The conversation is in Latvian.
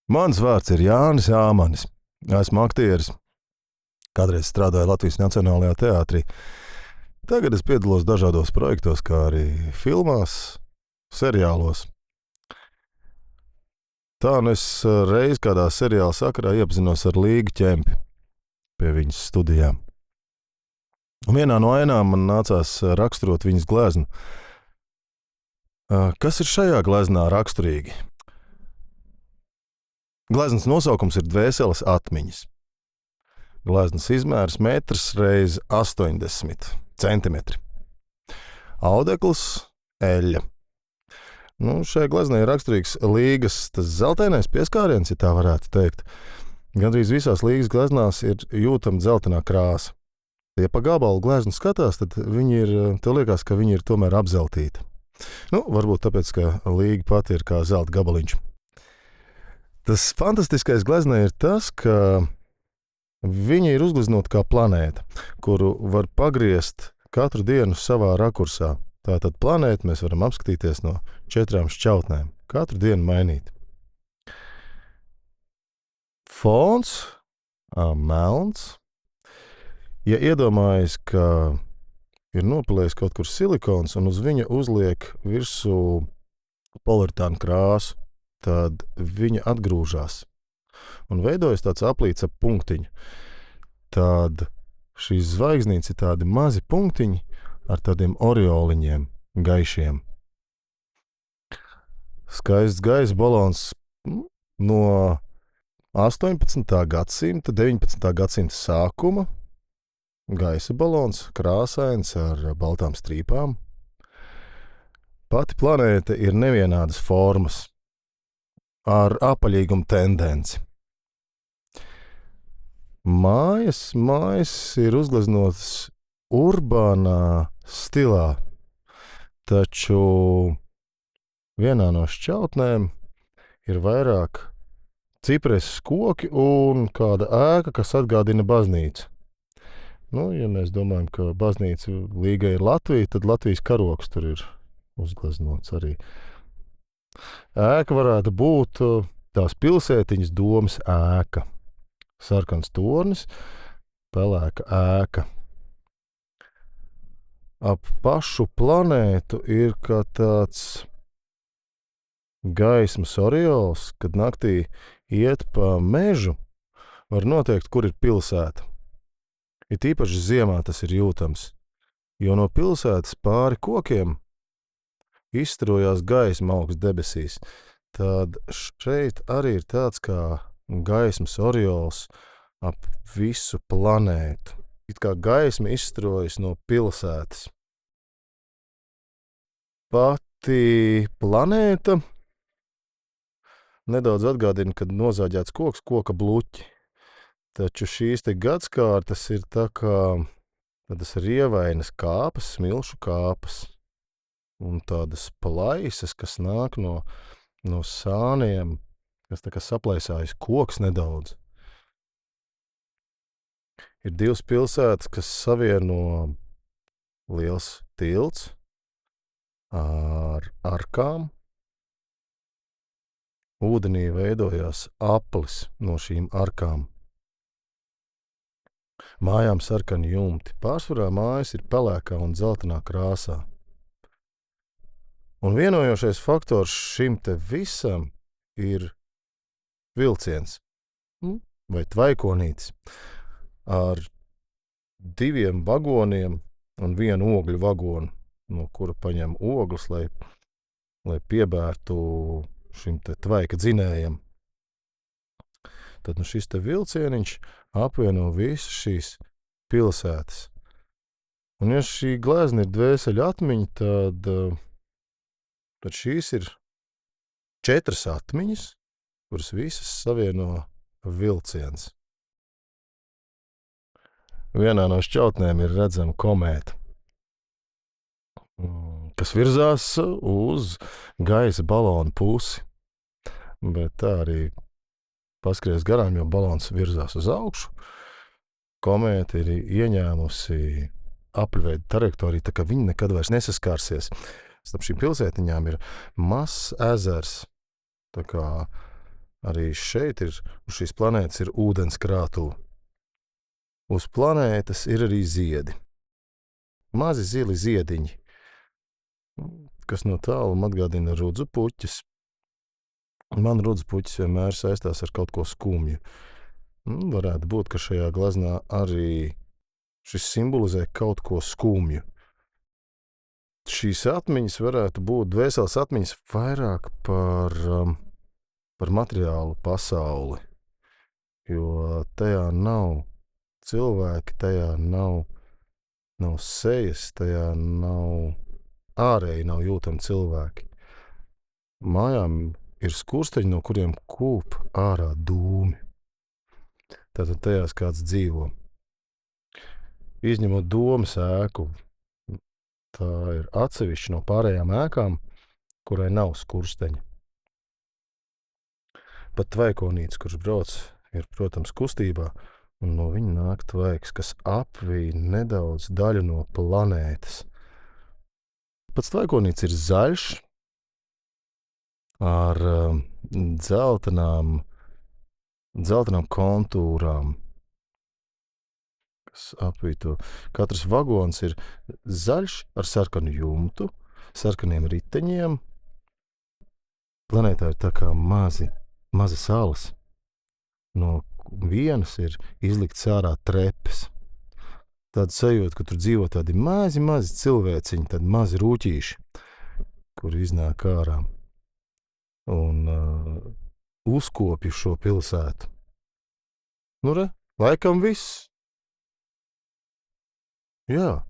Mans vārds ir Jānis Āmanis. Esmu aktieris. Kādreiz strādāju Latvijas Nacionālajā teātrī. Tagad es piedalos dažādos projektos, kā arī filmās, seriālos. Tā nu es reiz kādā seriāla sakarā iepazinos ar Līgu Ķempi pie viņas studijām. Un vienā no ainām man nācās raksturot viņas gleznu. Kas ir šajā gleznā raksturīgi? Gleznas nosaukums ir Dvēseles atmiņas. Gleznas izmērs 1 x 80 centimetri. Audekls eļļa. Šai gleznai ir raksturīgs Līgas zeltainais pieskāriens, ja tā varētu teikt. Gandrīz visās Līgas gleznās ir jūtama dzeltenā krāsa. Ja pa gabalu gleznu skatās, tad tev liekas, ka viņi ir tomēr apzeltīti. Varbūt tāpēc, ka Līga pati ir kā zelta gabaliņš. Tas fantastiskais gleznai ir tas, ka viņa ir uzgleznota kā planēta, kuru var pagriezt katru dienu savā rakursā. Tātad planētu mēs varam apskatīties no 4 šķautnēm, katru dienu mainīt. Fons melns. Ja iedomājas, ka ir nopilējis kaut kur silikons un uz viņa uzliek virsū poliuretāna krāsu, tad viņa atgrūžās un veidojas tāds aplīts ap punktiņu. Tad šīs zvaigznītes ir tādi mazi punktiņi ar tādiem orioliņiem gaišiem. Skaists gaisa balons no 18. gadsimta, 19. gadsimta sākuma. Gaisa balons, krāsains ar baltām strīpām. Pati planēta ir nevienādas formas, ar apaļīgumu tendenci. Mājas ir uzgleznotas urbānā stilā, taču vienā no šķautnēm ir vairāk cipreses koki un kāda ēka, kas atgādina baznīcu. Ja mēs domājam, ka baznīca Līgai ir Latvija, tad Latvijas karogs tur ir uzgleznots arī. Ēka varētu būt tās pilsētiņas domas ēka. Sarkans tornis, pelēka ēka. Ap pašu planētu ir kā tāds gaismas oriols, kad naktī iet pa mežu, var noteikt, kur ir pilsēta. It īpaši ziemā tas ir jūtams, jo no pilsētas pāri kokiem izstrojās gaisma augsts debesīs. Tad šeit arī ir tāds kā gaismas oriols ap visu planētu. It kā gaisma izstrojas no pilsētas. Pati planēta nedaudz atgādina, kad nozāģēts koks, koka bluķi. Taču šīs te gadskārtas ir tā kā tādas rievainas kāpas, smilšu kāpas. Un tādas plaisas, kas nāk no sāniem, kas tā kā saplaisājas koks nedaudz. Ir 2 pilsētas, kas savieno liels tilts ar arkām. Ūdenī veidojās aplis no šīm arkām. Mājām sarkani jumti. Pārsvarā mājas ir pelēkā un dzeltenā krāsā. Un vienojošais faktors šim te visam ir vilciens vai tvaikonītis ar 2 vagoniem un 1 ogļu vagonu, no kura paņem ogles, lai piebērtu šim te tvaika dzinējam. Tad šis te vilcieniņš apvieno visas šīs pilsētas. Un ja šī glezna ir dvēseļu atmiņa, tad šīs ir 4 atmiņas, kuras visas savieno vilciens. Vienā no šķautnēm ir redzama komēta, kas virzās uz gaisa balona pusi, bet tā arī paskries garām, jo balons virzās uz augšu. Komēta ir ieņēmusi apļveida trajektoriju, tā ka viņi nekad vairs nesaskārsies. Starp šīm pilsētiņām ir mazs ezers, tā kā Arī šeit uz šīs planētas ir ūdens krātuve. Uz planētas ir arī ziedi. Mazi zili ziediņi, kas no tāluma atgādina rudzu puķis. Man rudzu puķis vienmēr saistās ar kaut ko skumju. Varētu būt, ka šajā gleznā arī šis simbolizē kaut ko skumju. Šīs atmiņas varētu būt dvēseles atmiņas vairāk par materiālu pasauli, jo tajā nav cilvēki, tajā nav sejas, tajā ārēji nav jūtami cilvēki. Mājām ir skursteņi, no kuriem kūp ārā dūmi. Tātad tajās kāds dzīvo. Izņemot domas ēku, tā ir atsevišķa no pārējām ēkām, kurai nav skursteņa. Pat tvaikonītis, kurš brauc, ir, protams, kustībā, un no viņa nāk tvaiks, kas apvij nedaudz daļu no planētas. Pats tvaikonītis ir zaļš, ar dzeltenām kontūrām, kas apvij to. Katrs vagons ir zaļš ar sarkanu jumtu, sarkaniem riteņiem. Planētā ir tā kā mazi salas. No vienas ir izlikts ārā trepes. Tāda sajūta, ka tur dzīvo tādi mazi cilvēciņi, tādi mazi rūķīši, kuri iznāk ārā un uzkopju šo pilsētu. Nu re, laikam viss. Jā.